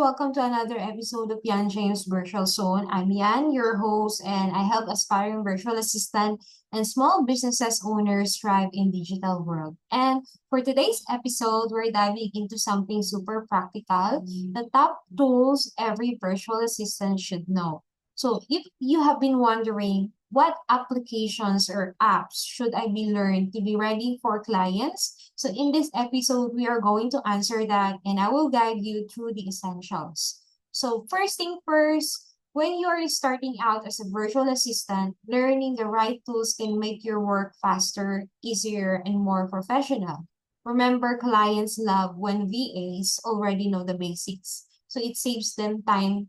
welcome to another episode of Iane James Virtual Zone. I'm Ian, your host, and I help aspiring virtual assistant and small businesses owners thrive in digital world. And for today's episode, we're diving into something super practical, the top tools every virtual assistant should know. So if you have been wondering what applications or apps should I be learned to be ready for clients? So in this episode, we are going to answer that and I will guide you through the essentials. So first thing first, when you are starting out as a virtual assistant, learning the right tools can make your work faster, easier, and more professional. Remember, clients love when VAs already know the basics. So it saves them time,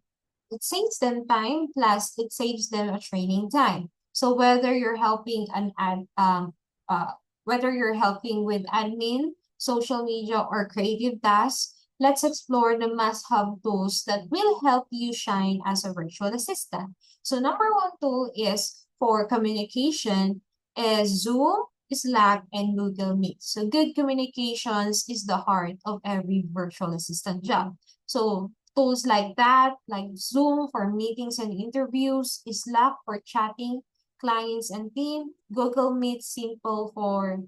plus it saves them a training time. So whether you're helping with admin, social media, or creative tasks, let's explore the must-have tools that will help you shine as a virtual assistant. So number one tool is for communication is Zoom, Slack, and Google Meet. So good communications is the heart of every virtual assistant job. So tools like that, like Zoom for meetings and interviews, Slack for chatting, clients and team, Google Meet simple for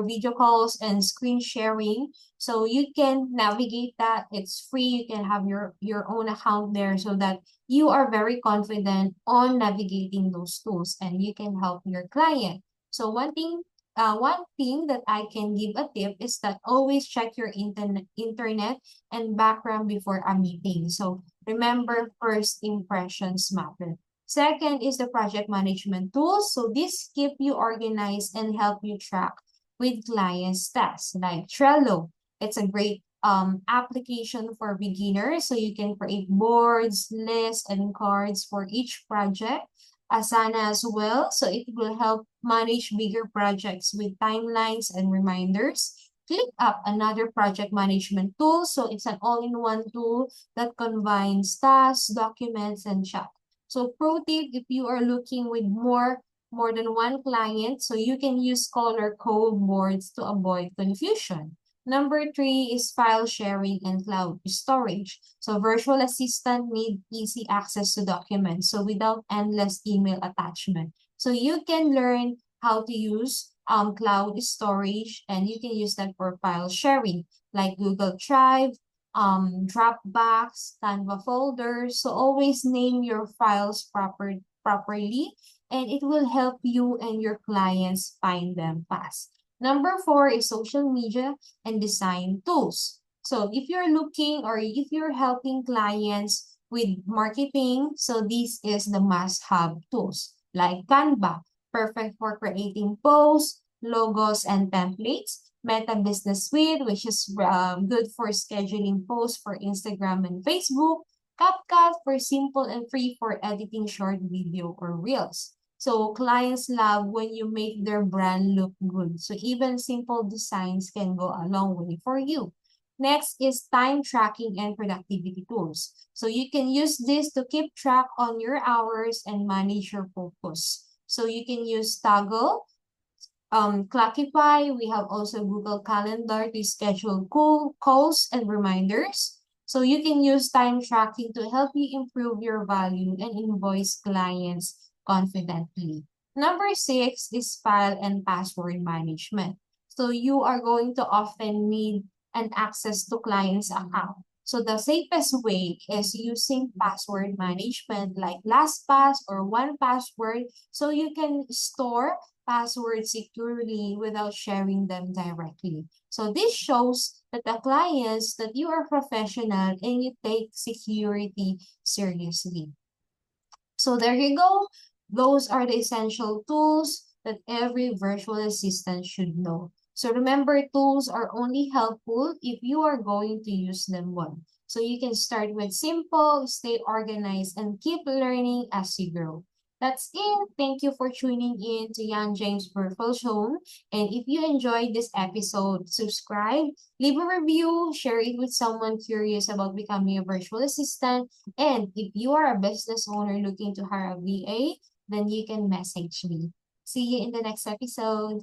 video calls and screen sharing. So you can navigate that. It's free. You can have your own account there so that you are very confident on navigating those tools and you can help your client. So one thing that I can give a tip is that always check your internet and background before a meeting. So remember, first impressions matter. Second is the project management tools. So this keep you organized and help you track with clients' tasks like Trello. It's a great application for beginners. So you can create boards, lists, and cards for each project. Asana as well. So it will help manage bigger projects with timelines and reminders. ClickUp, another project management tool. So it's an all-in-one tool that combines tasks, documents, and chat. So pro tip, if you are looking with more than one client, so you can use color code boards to avoid confusion. Number three is file sharing and cloud storage. So virtual assistant need easy access to documents, so without endless email attachment. So you can learn how to use cloud storage and you can use that for file sharing like Google Drive, Dropbox, Canva folders. So always name your files properly and it will help you and your clients find them fast. Number four is social media and design tools. So if you're looking or if you're helping clients with marketing, so this is the must-have tools like Canva, perfect for creating posts, logos, and templates. Meta Business Suite, which is good for scheduling posts for Instagram and Facebook. CapCut for simple and free for editing short video or reels. So clients love when you make their brand look good. So even simple designs can go a long way for you. Next is time tracking and productivity tools. So you can use this to keep track on your hours and manage your focus. So you can use Toggle, Clockify. We have also Google Calendar to schedule calls and reminders. So you can use time tracking to help you improve your value and invoice clients confidently. Number six is file and password management. So you are going to often need an access to clients' account. So the safest way is using password management like LastPass or 1Password so you can store passwords securely without sharing them directly. So this shows that the clients that you are professional and you take security seriously. So there you go. Those are the essential tools that every virtual assistant should know. So remember, tools are only helpful if you are going to use them well. So you can start with simple, stay organized, and keep learning as you grow. That's it. Thank you for tuning in to Iane James Virtual Zone. And if you enjoyed this episode, subscribe, leave a review, share it with someone curious about becoming a virtual assistant. And if you are a business owner looking to hire a VA, then you can message me. See you in the next episode.